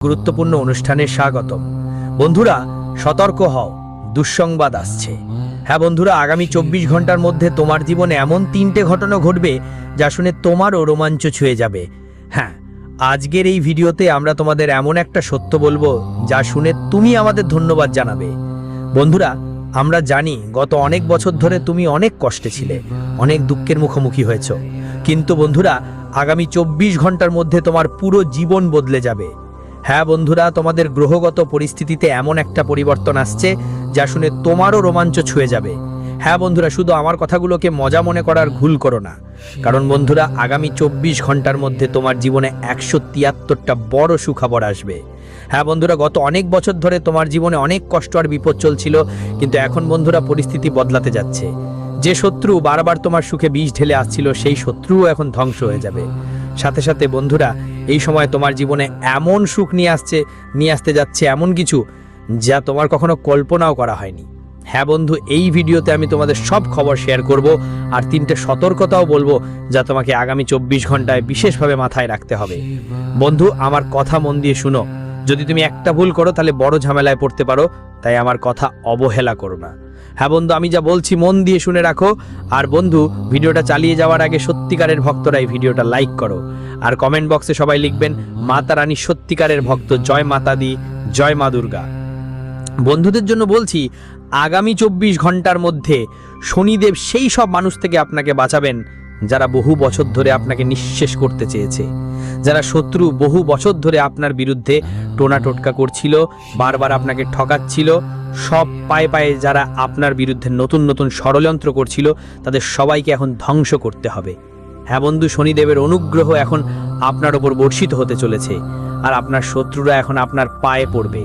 গুরুত্বপূর্ণ অনুষ্ঠানে স্বাগতম। বন্ধুরা, সতর্ক হও, দুঃসংবাদ আসছে। হ্যাঁ বন্ধুরা, আগামী 24 ঘন্টার মধ্যে তোমার জীবনে এমন 3টে ঘটনা ঘটবে যা শুনে তোমারও রোমাঞ্চ ছুঁয়ে যাবে। হ্যাঁ, আজকের এই ভিডিওতে আমরা তোমাদের এমন একটা সত্য বলবো যা শুনে তুমি আমাদের ধন্যবাদ জানাবে। বন্ধুরা, আমরা জানি গত অনেক বছর ধরে তুমি অনেক কষ্টে ছিলে, অনেক দুঃখের মুখোমুখি হয়েছ। কিন্তু বন্ধুরা, আগামী 24 ঘন্টার মধ্যে তোমার পুরো জীবন বদলে যাবে। হ্যাঁ বন্ধুরা, তোমাদের গ্রহগত পরিস্থিতিতে এমন একটা পরিবর্তন আসছে যা শুনে তোমারও রোমাঞ্চ ছুঁয়ে যাবে। হ্যাঁ বন্ধুরা, শুধু আমার কথাগুলোকে মজা মনে করার ভুল করো না, কারণ বন্ধুরা, আগামী 24 ঘন্টার মধ্যে তোমার জীবনে 173টা বড় সুখবর আসবে। হ্যাঁ বন্ধুরা, গত অনেক বছর ধরে তোমার জীবনে অনেক কষ্ট আর বিপদ চলছিল, কিন্তু এখন বন্ধুরা পরিস্থিতি বদলাতে যাচ্ছে। যে শত্রু বারবার তোমার সুখে বিষ ঢেলে আসছিল, সেই শত্রুও এখন ধ্বংস হয়ে যাবে। সাথে সাথে বন্ধুরা, এই সময় তোমার জীবনে এমন সুখ নিয়ে আসতে যাচ্ছে এমন কিছু যা তোমার কখনো কল্পনাও করা হয়নি। হ্যাঁ বন্ধু, এই ভিডিওতে আমি তোমাদের সব খবর শেয়ার করব আর 3টে সতর্কতাও বলবো যা তোমাকে আগামী 24 ঘন্টায় বিশেষভাবে মাথায় রাখতে হবে। বন্ধু, আমার কথা মন দিয়ে শুনো। যদি তুমি একটা ভুল করো তাহলে বড় ঝামেলায় পড়তে পারো, তাই আমার কথা অবহেলা করো না। হ্যাঁ বন্ধু, আমি যা বলছি মন দিয়ে শুনে রাখো। আর বন্ধু, ভিডিওটা চালিয়ে যাওয়ার আগে সত্যিকারের ভক্তরা এই ভিডিওটা লাইক করো আর কমেন্ট বক্সে সবাই লিখবেন মাতা রানী সত্যিকারের ভক্ত, জয় মাতা দি, জয় মা দুর্গা। বন্ধুদের জন্য বলছি, আগামী 24 ঘন্টার মধ্যে শনিদেব সেই সব মানুষ থেকে আপনাকে বাঁচাবেন যারা বহু বছর ধরে আপনাকে নিঃশেষ করতে চেয়েছে, যারা শত্রু বহু বছর ধরে আপনার বিরুদ্ধে টোনা টোটকা করছিল, বারবার আপনাকে ঠকাচ্ছিল, সব পায়ে পায়ে যারা আপনার বিরুদ্ধে নতুন নতুন ষড়যন্ত্র করছিল, তাদের সবাইকে এখন ধ্বংস করতে হবে। হ্যাঁ বন্ধু, শনিদেবের অনুগ্রহ এখন আপনার ওপর বর্ষিত হতে চলেছে আর আপনার শত্রুরা এখন আপনার পায়ে পড়বে।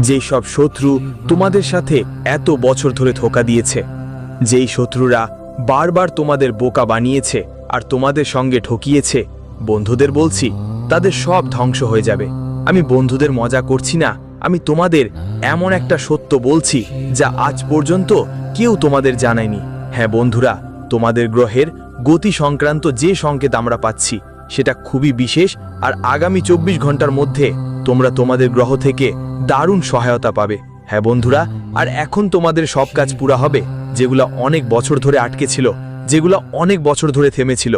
যেই সব শত্রু তোমাদের সাথে এত বছর ধরে ধোঁকা দিয়েছে, যেই শত্রুরা বারবার তোমাদের বোকা বানিয়েছে আর তোমাদের সঙ্গে ঠকিয়েছে, বন্ধুদের বলছি তাদের সব ধ্বংস হয়ে যাবে। আমি বন্ধুদের মজা করছি না, আমি তোমাদের এমন একটা সত্য বলছি যা আজ পর্যন্ত কেউ তোমাদের জানায়নি। হ্যাঁ বন্ধুরা, তোমাদের গ্রহের গতি সংক্রান্ত যে সংকেত আমরা পাচ্ছি সেটা খুবই বিশেষ, আর আগামী 24 ঘন্টার মধ্যে তোমরা তোমাদের গ্রহ থেকে দারুণ সহায়তা পাবে। হ্যাঁ বন্ধুরা, আর এখন তোমাদের সব কাজ পুরা হবে যেগুলো অনেক বছর ধরে আটকে ছিল, যেগুলো অনেক বছর ধরে থেমেছিল।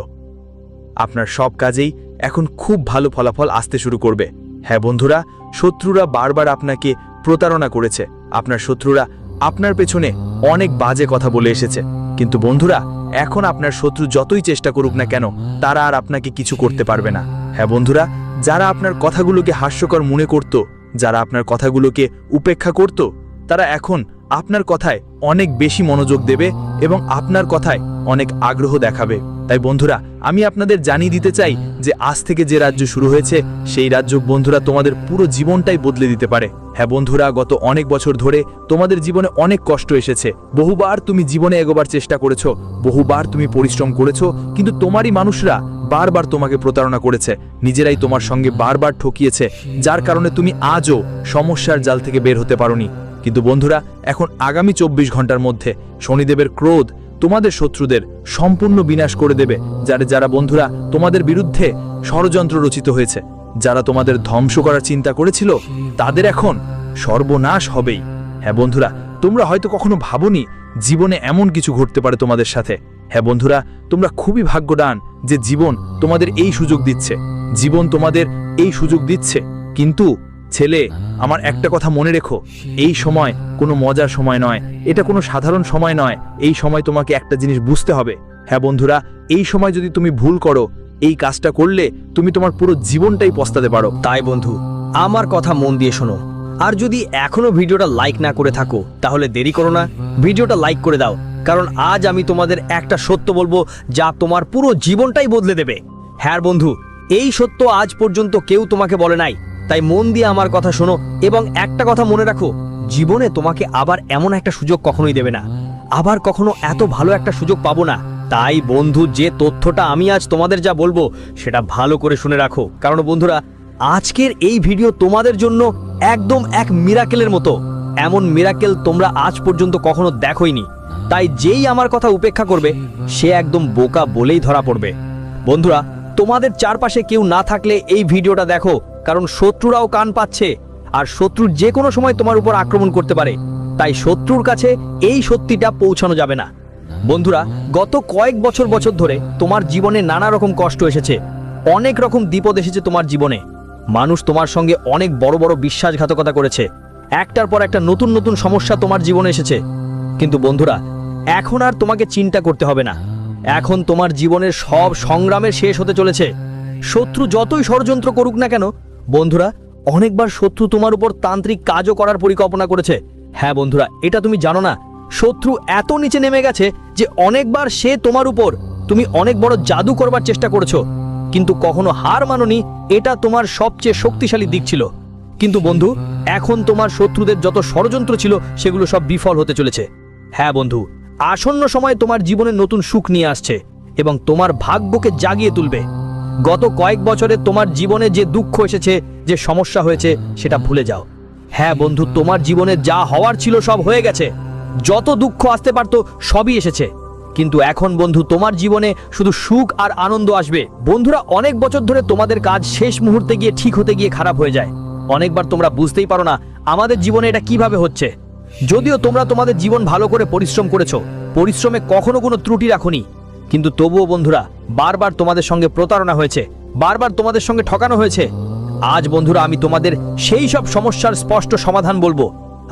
আপনার সব কাজেই এখন খুব ভালো ফলাফল আসতে শুরু করবে। হ্যাঁ বন্ধুরা, শত্রুরা বারবার আপনাকে প্রতারণা করেছে, আপনার শত্রুরা আপনার পেছনে অনেক বাজে কথা বলে এসেছে, কিন্তু বন্ধুরা, এখন আপনার শত্রু যতই চেষ্টা করুক না কেন, তারা আর আপনাকে কিছু করতে পারবে না। হ্যাঁ বন্ধুরা, যারা আপনার কথাগুলোকে হাস্যকর মনে করত, যারা আপনার কথাগুলোকে উপেক্ষা করত, তারা এখন আপনার কথায় অনেক বেশি মনোযোগ দেবে এবং আপনার কথায় অনেক আগ্রহ দেখাবে। তাই বন্ধুরা, আমি আপনাদের জানিয়ে দিতে চাই যে আজ থেকে যে রাজ্য শুরু হয়েছে, সেই রাজ্য বন্ধুরা তোমাদের পুরো জীবনটাই বদলে দিতে পারে। হ্যাঁ বন্ধুরা, গত অনেক বছর ধরে তোমাদের জীবনে অনেক কষ্ট এসেছে, বহুবার তুমি জীবনে এগোবার চেষ্টা করেছো, বহুবার তুমি পরিশ্রম করেছো, কিন্তু তোমারই মানুষরা বারবার তোমাকে প্রতারণা করেছে, নিজেরাই তোমার সঙ্গে বারবার ঠকিয়েছে, যার কারণে তুমি আজও সমস্যার জাল থেকে বের হতে পারোনি। কিন্তু বন্ধুরা, এখন আগামী 24 ঘন্টার মধ্যে শনিদেবের ক্রোধ তোমাদের শত্রুদের সম্পূর্ণ বিনাশ করে দেবে। যারা বন্ধুরা তোমাদের বিরুদ্ধে ষড়যন্ত্র রচিত হয়েছে, যারা তোমাদের ধ্বংস করার চিন্তা করেছিল, তাদের এখন সর্বনাশ হবেই। হ্যাঁ বন্ধুরা, তোমরা হয়তো কখনো ভাবোনি জীবনে এমন কিছু ঘটতে পারে তোমাদের সাথে। হ্যাঁ বন্ধুরা, তোমরা খুবই ভাগ্যবান যে জীবন তোমাদের এই সুযোগ দিচ্ছে, জীবন তোমাদের এই সুযোগ দিচ্ছে। কিন্তু ছেলে, আমার একটা কথা মনে রেখো, এই সময় কোনো মজার সময় নয়, এটা কোনো সাধারণ সময় নয়। এই সময় তোমাকে একটা জিনিস বুঝতে হবে। হ্যাঁ বন্ধুরা, এই সময় যদি তুমি ভুল করো, এই কাজটা করলে তুমি তোমার পুরো জীবনটাই পস্তাতে পারো। তাই বন্ধু, আমার কথা মন দিয়ে শোনো, আর যদি এখনো ভিডিওটা লাইক না করে থাকো তাহলে দেরি করো না, ভিডিওটা লাইক করে দাও, কারণ আজ আমি তোমাদের একটা সত্য বলবো যা তোমার পুরো জীবনটাই বদলে দেবে। হ্যাঁ বন্ধু, এই সত্য আজ পর্যন্ত কেউ তোমাকে বলে নাই, তাই মন দিয়ে আমার কথা শোনো এবং একটা কথা মনে রাখো, জীবনে তোমাকে আবার এমন একটা সুযোগ কখনোই দেবে না, আবার কখনো এত ভালো একটা সুযোগ পাবো না। তাই বন্ধু, যে তথ্যটা আমি আজ তোমাদের যা বলবো সেটা ভালো করে শুনে রাখো, কারণ বন্ধুরা, আজকের এই ভিডিও তোমাদের জন্য একদম এক মিরাকেলের মতো। এমন মিরাকেল তোমরা আজ পর্যন্ত কখনো দেখোইনি। তাই যেই আমার কথা উপেক্ষা করবে সে একদম বোকা বলেই ধরা পড়বে। বন্ধুরা, তোমাদের চারপাশে কেউ না থাকলে এই ভিডিওটা দেখো, কারণ শত্রুরাও কান পাচ্ছে, আর শত্রুর যে কোনো সময় তোমার উপর আক্রমণ করতে পারে। তাই শত্রুর কাছে এই সত্যিটা পৌঁছানো যাবে না। বন্ধুরা, গত কয়েক বছর ধরে তোমার জীবনে নানা রকম কষ্ট এসেছে, অনেক রকম বিপদ এসেছে তোমার জীবনে। মানুষ তোমার সঙ্গে অনেক বড় বড় বিশ্বাসঘাতকতা করেছে, একটার পর একটা নতুন নতুন সমস্যা তোমার জীবনে এসেছে। কিন্তু বন্ধুরা, এখন আর তোমাকে চিন্তা করতে হবে না। এখন তোমার জীবনের সব সংগ্রামের শেষ হতে চলেছে। শত্রু যতই ষড়যন্ত্র করুক না কেন, বন্ধুরা, অনেকবার শত্রু তোমার উপর তান্ত্রিক কাজও করার পরিকল্পনা করেছে। হ্যাঁ বন্ধুরা, এটা তুমি জানো না, শত্রু এত নিচে নেমে গেছে যে অনেকবার সে তোমার উপর তুমি অনেক বড় জাদু করবার চেষ্টা করেছো, কিন্তু কখনো হার মানোনি। এটা তোমার সবচেয়ে শক্তিশালী দিক ছিল। কিন্তু বন্ধু, এখন তোমার শত্রুদের যত ষড়যন্ত্র ছিল সেগুলো সব বিফল হতে চলেছে। হ্যাঁ বন্ধু, আসন্ন সময় তোমার জীবনে নতুন সুখ নিয়ে আসছে এবং তোমার ভাগ্যকে জাগিয়ে তুলবে। গত কয়েক বছরে তোমার জীবনে যে দুঃখ এসেছে, যে সমস্যা হয়েছে, সেটা ভুলে যাও। হ্যাঁ বন্ধু, তোমার জীবনে যা হওয়ার ছিল সব হয়ে গেছে। যত দুঃখ আসতে পারতো সবই এসেছে, কিন্তু এখন বন্ধু তোমার জীবনে শুধু সুখ আর আনন্দ আসবে। বন্ধুরা, অনেক বছর ধরে তোমাদের কাজ শেষ মুহূর্তে গিয়ে ঠিক হতে গিয়ে খারাপ হয়ে যায়। অনেকবার তোমরা বুঝতেই পারো না আমাদের জীবনে এটা কিভাবে হচ্ছে। যদিও তোমরা তোমাদের জীবন ভালো করে পরিশ্রম করেছো, পরিশ্রমে কখনো কোনো ত্রুটি রাখোনি, কিন্তু তবুও বন্ধুরা বারবার তোমাদের সঙ্গে প্রতারণা হয়েছে, বারবার তোমাদের সঙ্গে ঠকানো হয়েছে। আজ বন্ধুরা আমি তোমাদের সেই সব সমস্যার স্পষ্ট সমাধান বলবো।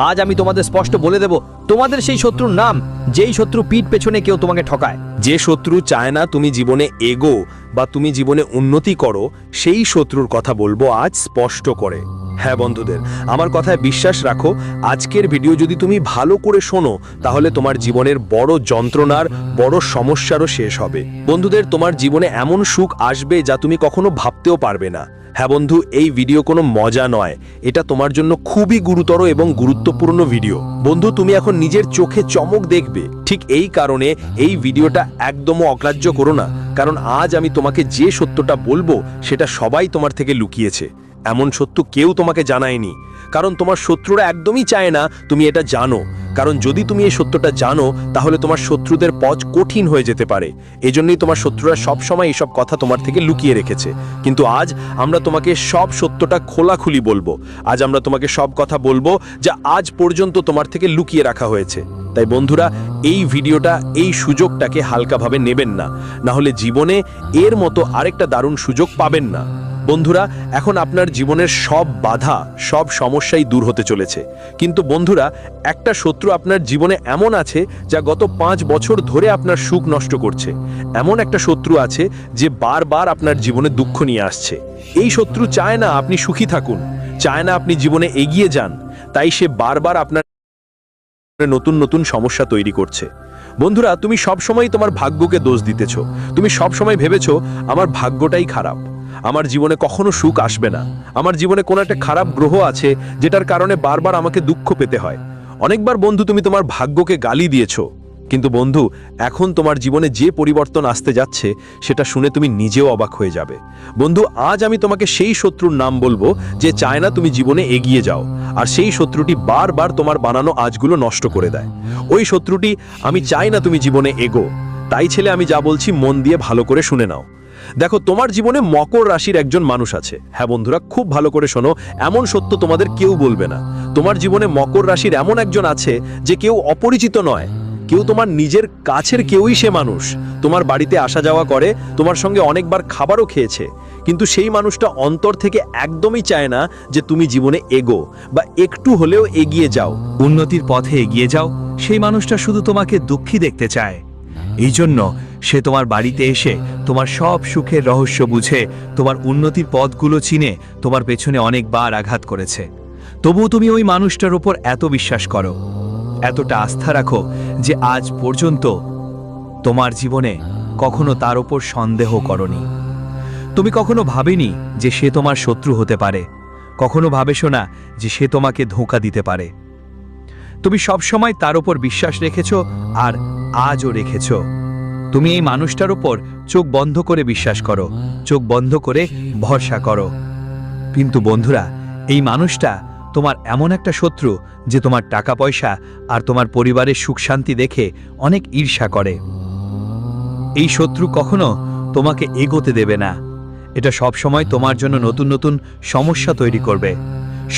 আজ আমি তোমাদের স্পষ্ট বলে দেব তোমাদের সেই শত্রুর নাম, যেই শত্রু পিঠ পেছনে কেউ তোমাকে ঠকায়। যে শত্রু চায় না তুমি জীবনে এগো বা তুমি জীবনে উন্নতি করো, সেই শত্রুর কথা বলবো আজ স্পষ্ট করে। হ্যাঁ বন্ধুদের, আমার কথায় বিশ্বাস রাখো, আজকের ভিডিও যদি তুমি ভালো করে শোনো তাহলে তোমার জীবনের বড় যন্ত্রণার, বড় সমস্যারও শেষ হবে। বন্ধুদের, তোমার জীবনে এমন সুখ আসবে যা তুমি কখনো ভাবতেও পারবে না। হ্যাঁ বন্ধু, এই ভিডিও কোনো মজা নয়, এটা তোমার জন্য খুবই গুরুতর এবং গুরুত্বপূর্ণ ভিডিও। বন্ধু, তুমি এখন নিজের চোখে চমক দেখবে। ঠিক এই কারণে এই ভিডিওটা একদমও অগ্রাহ্য করো না, কারণ আজ আমি তোমাকে যে সত্যটা বলবো সেটা সবাই তোমার থেকে লুকিয়েছে। এমন সত্য কেউ তোমাকে জানায়নি, কারণ তোমার শত্রুরা একদমই চায় না তুমি এটা জানো। কারণ যদি তুমি এই সত্যটা জানো তাহলে তোমার শত্রুদের পথ কঠিন হয়ে যেতে পারে। এজন্যই তোমার শত্রুরা সবসময় এইসব কথা তোমার থেকে লুকিয়ে রেখেছে। কিন্তু আজ আমরা তোমাকে সব সত্যটা খোলাখুলি বলবো। আজ আমরা তোমাকে সব কথা বলবো যা আজ পর্যন্ত তোমার থেকে লুকিয়ে রাখা হয়েছে। তাই বন্ধুরা, এই ভিডিওটা, এই সুযোগটাকে হালকাভাবে নেবেন না, না হলে জীবনে এর মতো আরেকটা দারুণ সুযোগ পাবেন না। বন্ধুরা, এখন আপনার জীবনের সব বাধা, সব সমস্যাই দূর হতে চলেছে। কিন্তু বন্ধুরা, একটা শত্রু আপনার জীবনে এমন আছে যা গত 5 বছর ধরে আপনার সুখ নষ্ট করছে। এমন একটা শত্রু আছে যে বারবার আপনার জীবনে দুঃখ নিয়ে আসছে। এই শত্রু চায় না আপনি সুখী থাকুন, চায় না আপনি জীবনে এগিয়ে যান। তাই সে বারবার আপনার নতুন নতুন সমস্যা তৈরি করছে। বন্ধুরা, তুমি সবসময় তোমার ভাগ্যকে দোষ দিতেছ। তুমি সবসময় ভেবেছ আমার ভাগ্যটাই খারাপ, আমার জীবনে কখনো সুখ আসবে না, আমার জীবনে কোনো একটা খারাপ গ্রহ আছে যেটার কারণে বারবার আমাকে দুঃখ পেতে হয়। অনেকবার বন্ধু তুমি তোমার ভাগ্যকে গালি দিয়েছ। কিন্তু বন্ধু, এখন তোমার জীবনে যে পরিবর্তন আসতে যাচ্ছে সেটা শুনে তুমি নিজেও অবাক হয়ে যাবে। বন্ধু, আজ আমি তোমাকে সেই শত্রুর নাম বলবো যে চায় না তুমি জীবনে এগিয়ে যাও, আর সেই শত্রুটি বারবার তোমার বানানো আজগুলো নষ্ট করে দেয়। ওই শত্রুটি আমি চাই না তুমি জীবনে এগো। তাই ছেলে, আমি যা বলছি মন দিয়ে ভালো করে শুনে নাও। দেখো, তোমার জীবনে মকর রাশির একজন মানুষ আছে। হ্যাঁ বন্ধুরা, খুব ভালো করে শোনো, এমন সত্য তোমাদের কেউ বলবে না। তোমার জীবনে মকর রাশির এমন একজন আছে যে কেউ অপরিচিত নয়, কেউ তোমার নিজের কাছের কেউই সে মানুষ। তোমার বাড়িতে আসা যাওয়া করে, তোমার সঙ্গে অনেকবার খাবারও খেয়েছে, কিন্তু সেই মানুষটা অন্তর থেকে একদমই চায় না যে তুমি জীবনে এগো বা একটু হলেও এগিয়ে যাও, উন্নতির পথে এগিয়ে যাও। সেই মানুষটা শুধু তোমাকে দুঃখী দেখতে চায়। এই জন্য সে তোমার বাড়িতে এসে তোমার সব সুখের রহস্য বুঝে, তোমার উন্নতির পথগুলো চিনে তোমার পেছনে অনেকবার আঘাত করেছে। তবুও তুমি ওই মানুষটার উপর এত বিশ্বাস করো, এতটা আস্থা রাখো যে আজ পর্যন্ত তোমার জীবনে কখনো তার উপর সন্দেহ করনি। তুমি কখনো ভাবেনি যে সে তোমার শত্রু হতে পারে, কখনো ভাবেছো না যে সে তোমাকে ধোঁকা দিতে পারে। তুমি সবসময় তার উপর বিশ্বাস রেখেছো, আর আজও রেখেছো। তুমি এই মানুষটার উপর চোখ বন্ধ করে বিশ্বাস করো, চোখ বন্ধ করে ভরসা করো। কিন্তু বন্ধুরা, এই মানুষটা তোমার এমন একটা শত্রু যে তোমার টাকা পয়সা আর তোমার পরিবারের সুখ শান্তি দেখে অনেক ঈর্ষা করে। এই শত্রু কখনো তোমাকে এগোতে দেবে না। এটা সব সময় তোমার জন্য নতুন নতুন সমস্যা তৈরি করবে,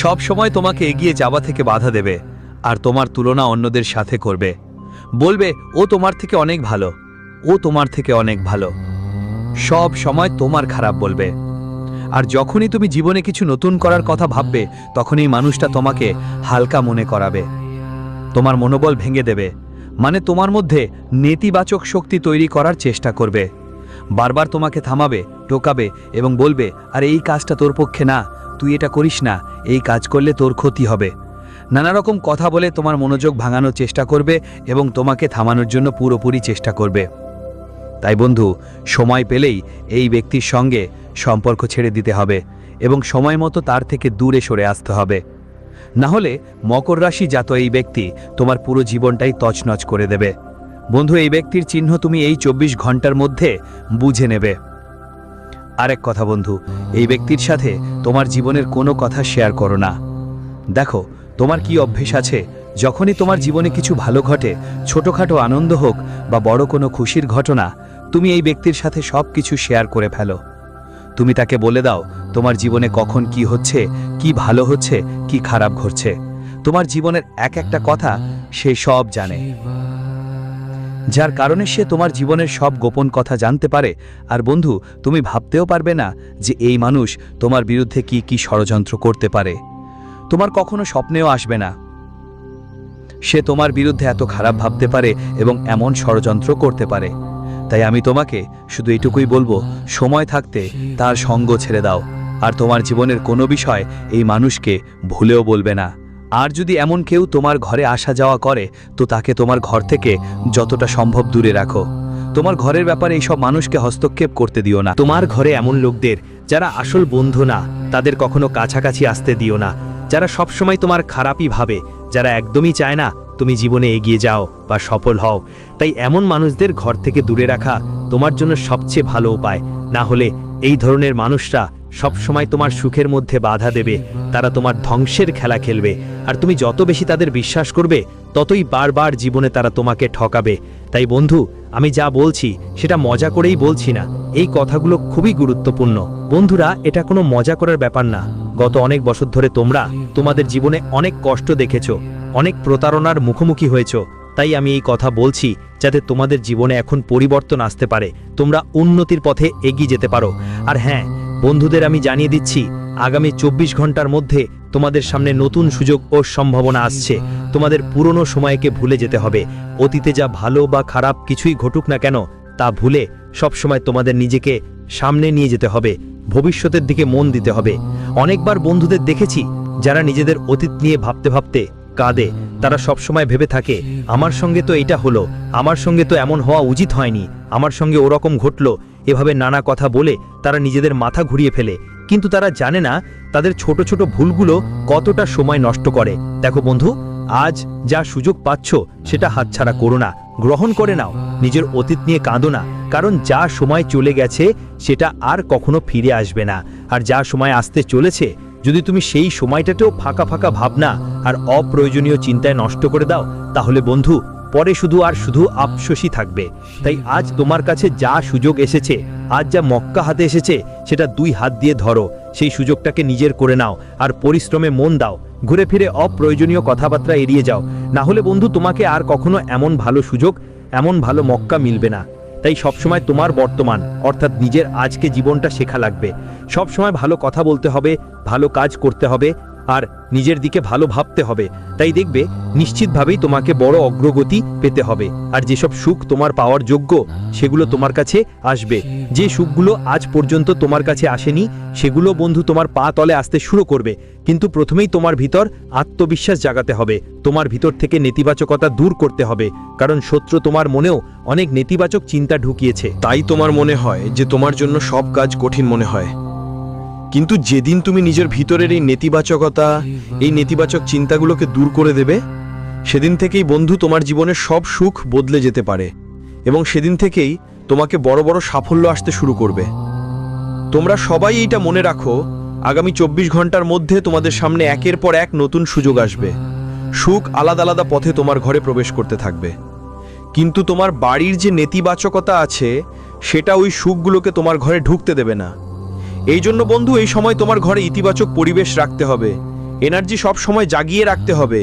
সব সময় তোমাকে এগিয়ে যাওয়া থেকে বাধা দেবে, আর তোমার তুলনা অন্যদের সাথে করবে। বলবে ও তোমার থেকে অনেক ভালো, ও তোমার থেকে অনেক ভালো, সব সময় তোমার খারাপ বলবে। আর যখনই তুমি জীবনে কিছু নতুন করার কথা ভাববে, তখন এই মানুষটা তোমাকে হালকা মনে করাবে, তোমার মনোবল ভেঙে দেবে, মানে তোমার মধ্যে নেতিবাচক শক্তি তৈরি করার চেষ্টা করবে। বারবার তোমাকে থামাবে, টোকাবে এবং বলবে, আর এই কাজটা তোর পক্ষে না, তুই এটা করিস না, এই কাজ করলে তোর ক্ষতি হবে। নানা রকম কথা বলে তোমার মনোযোগ ভাঙানোর চেষ্টা করবে এবং তোমাকে থামানোর জন্য পুরোপুরি চেষ্টা করবে। তাই বন্ধু, সময় পেলেই এই ব্যক্তির সঙ্গে সম্পর্ক ছেড়ে দিতে হবে এবং সময় মতো তার থেকে দূরে সরে আসতে হবে। না হলে মকর রাশি জাত এই ব্যক্তি তোমার পুরো জীবনটাই তছনছ করে দেবে। বন্ধু, এই ব্যক্তির চিহ্ন তুমি এই 24 ঘন্টার মধ্যে বুঝে নেবে। আরেক কথা বন্ধু, এই ব্যক্তির সাথে তোমার জীবনের কোনো কথা শেয়ার করো না। দেখো, তোমার কি অভ্যেস আছে, যখনই তোমার জীবনে কিছু ভালো ঘটে, ছোটখাটো আনন্দ হোক বা বড় কোনো খুশির ঘটনা, তুমি এই ব্যক্তির সাথে সব কিছু শেয়ার করে ফেলো। তুমি তাকে বলে দাও তোমার জীবনে কখন কি হচ্ছে, কি ভালো হচ্ছে, কি খারাপ ঘটছে। তোমার জীবনের এক একটা কথা সে সব জানে, যার কারণে সে তোমার জীবনের সব গোপন কথা জানতে পারে। আর বন্ধু, তুমি ভাবতেও পারবে না যে এই মানুষ তোমার বিরুদ্ধে কি কি ষড়যন্ত্র করতে পারে। তোমার কখনো স্বপ্নেও আসবে না সে তোমার বিরুদ্ধে এত খারাপ ভাবতে পারে এবং এমন ষড়যন্ত্র করতে পারে। তাই আমি তোমাকে শুধু এটুকুই বলবো, সময় থাকতে তার সঙ্গ ছেড়ে দাও, আর তোমার জীবনের কোনো বিষয় এই মানুষকে ভুলেও বলবে না। আর যদি এমন কেউ তোমার ঘরে আসা যাওয়া করে, তো তাকে তোমার ঘর থেকে যতটা সম্ভব দূরে রাখো। তোমার ঘরের ব্যাপারে এইসব মানুষকে হস্তক্ষেপ করতে দিও না। তোমার ঘরে এমন লোকদের যারা আসল বন্ধু না, তাদের কখনো কাছাকাছি আসতে দিও না। যারা সবসময় তোমার খারাপই ভাবে, যারা একদমই চায় না তুমি জীবনে এগিয়ে যাও বা সফল হও। তাই এমন মানুষদের ঘর থেকে দূরে রাখা তোমার জন্য সবচেয়ে ভালো উপায়। না হলে এই ধরনের মানুষরা সবসময় তোমার সুখের মধ্যে বাধা দেবে, তারা তোমার ধ্বংসের খেলা খেলবে। আর তুমি যত বেশি তাদের বিশ্বাস করবে, ততই বারবার জীবনে তারা তোমাকে ঠকাবে। তাই বন্ধু, আমি যা বলছি সেটা মজা করেই বলছি না, এই কথাগুলো খুবই গুরুত্বপূর্ণ। বন্ধুরা, এটা কোনো মজা করার ব্যাপার না। গত অনেক বছর ধরে তোমরা তোমাদের জীবনে অনেক কষ্ট দেখেছো, অনেক প্রতারণার মুখোমুখি হয়েছো। তাই আমি এই কথা বলছি যাতে তোমাদের জীবনে এখন পরিবর্তন আসতে পারে, তোমরা উন্নতির পথে এগিয়ে যেতে পারো। আর হ্যাঁ বন্ধুদের, আমি জানিয়ে দিচ্ছি, আগামী 24 ঘন্টার মধ্যে তোমাদের সামনে নতুন সুযোগ ও সম্ভাবনা আসছে। তোমাদের পুরনো সময়কে ভুলে যেতে হবে। অতীতে যা ভালো বা খারাপ কিছুই ঘটুক না কেন, তা ভুলে সবসময় তোমাদের নিজেকে সামনে নিয়ে যেতে হবে, ভবিষ্যতের দিকে মন দিতে হবে। অনেকবার বন্ধুদের দেখেছি যারা নিজেদের অতীত নিয়ে ভাবতে ভাবতে কাঁদে। তারা সবসময় ভেবে থাকে, আমার সঙ্গে তো এটা হলো, আমার সঙ্গে তো এমন হওয়া উচিত হয়নি, আমার সঙ্গে ওরকম ঘটলো। এভাবে নানা কথা বলে তারা নিজেদের মাথা ঘুরিয়ে ফেলে, কিন্তু তারা জানে না তাদের ছোট ছোট ভুলগুলো কতটা সময় নষ্ট করে। দেখো বন্ধু, আজ যা সুযোগ পাচ্ছ সেটা হাতছাড়া করো না, গ্রহণ করে নাও। নিজের অতীত নিয়ে কাঁদো না, কারণ যা সময় চলে গেছে সেটা আর কখনো ফিরে আসবে না। আর যা সময় আসতে চলেছে, যদি তুমি সেই সময়টাতেও ফাঁকা ফাঁকা ভাবনা আর অপ্রয়োজনীয় চিন্তায় নষ্ট করে দাও, তাহলে বন্ধু পরে শুধু আর শুধু আফসোসই থাকবে। তাই আজ তোমার কাছে যা সুযোগ এসেছে, আজ যা মক্কা হাতে এসেছে, সেটা 2 হাত দিয়ে ধরো, সেই সুযোগটাকে নিজের করে নাও আর পরিশ্রমে মন দাও। ঘুরে ফিরে অপ্রয়োজনীয় কথাবার্তা এড়িয়ে যাও, না হলে বন্ধু তোমাকে আর কখনো এমন ভালো সুযোগ, এমন ভালো মক্কা মিলবে না। তাই সবসময় তোমার বর্তমান অর্থাৎ নিজের আজকে জীবনটা শেখা লাগবে। সবসময় ভালো কথা বলতে হবে, ভালো কাজ করতে হবে আর নিজের দিকে ভালো ভাবতে হবে। তাই দেখবে নিশ্চিতভাবেই তোমাকে বড় অগ্রগতি পেতে হবে। আর যেসব সুখ তোমার পাওয়ার যোগ্য, সেগুলো তোমার কাছে আসবে। যে সুখগুলো আজ পর্যন্ত তোমার কাছে আসেনি, সেগুলো বন্ধু তোমার পা তলে আসতে শুরু করবে। কিন্তু প্রথমেই তোমার ভিতর আত্মবিশ্বাস জাগাতে হবে, তোমার ভিতর থেকে নেতিবাচকতা দূর করতে হবে, কারণ শত্রু তোমার মনেও অনেক নেতিবাচক চিন্তা ঢুকিয়েছে। তাই তোমার মনে হয় যে তোমার জন্য সব কাজ কঠিন মনে হয়। কিন্তু যেদিন তুমি নিজের ভিতরের এই নেতিবাচকতা, এই নেতিবাচক চিন্তাগুলোকে দূর করে দেবে, সেদিন থেকেই বন্ধু তোমার জীবনের সব সুখ বদলে যেতে পারে এবং সেদিন থেকেই তোমাকে বড় বড় সাফল্য আসতে শুরু করবে। তোমরা সবাই এইটা মনে রাখো, আগামী 24 ঘন্টার মধ্যে তোমাদের সামনে একের পর এক নতুন সুযোগ আসবে। সুখ আলাদা আলাদা পথে তোমার ঘরে প্রবেশ করতে থাকবে, কিন্তু তোমার বাড়ির যে নেতিবাচকতা আছে, সেটা ওই সুখগুলোকে তোমার ঘরে ঢুকতে দেবে না। এই জন্য বন্ধু এই সময় তোমার ঘরে ইতিবাচক পরিবেশ রাখতে হবে, এনার্জি সব সময় জাগিয়ে রাখতে হবে।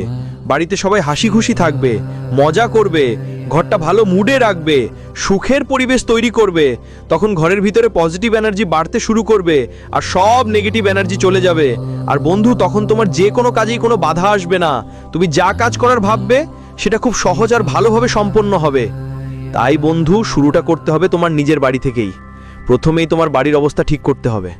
বাড়িতে সবাই হাসি খুশি থাকবে, মজা করবে, ঘরটা ভালো মুডে রাখবে, সুখের পরিবেশ তৈরি করবে। তখন ঘরের ভিতরে পজিটিভ এনার্জি বাড়তে শুরু করবে আর সব নেগেটিভ এনার্জি চলে যাবে। আর বন্ধু তখন তোমার যে কোনো কাজেই কোনো বাধা আসবে না, তুমি যা কাজ করার ভাববে সেটা খুব সহজ আর ভালোভাবে সম্পন্ন হবে। তাই বন্ধু শুরুটা করতে হবে তোমার নিজের বাড়ি থেকেই। প্রথমেই তোমার বাড়ির অবস্থা ঠিক করতে হবে।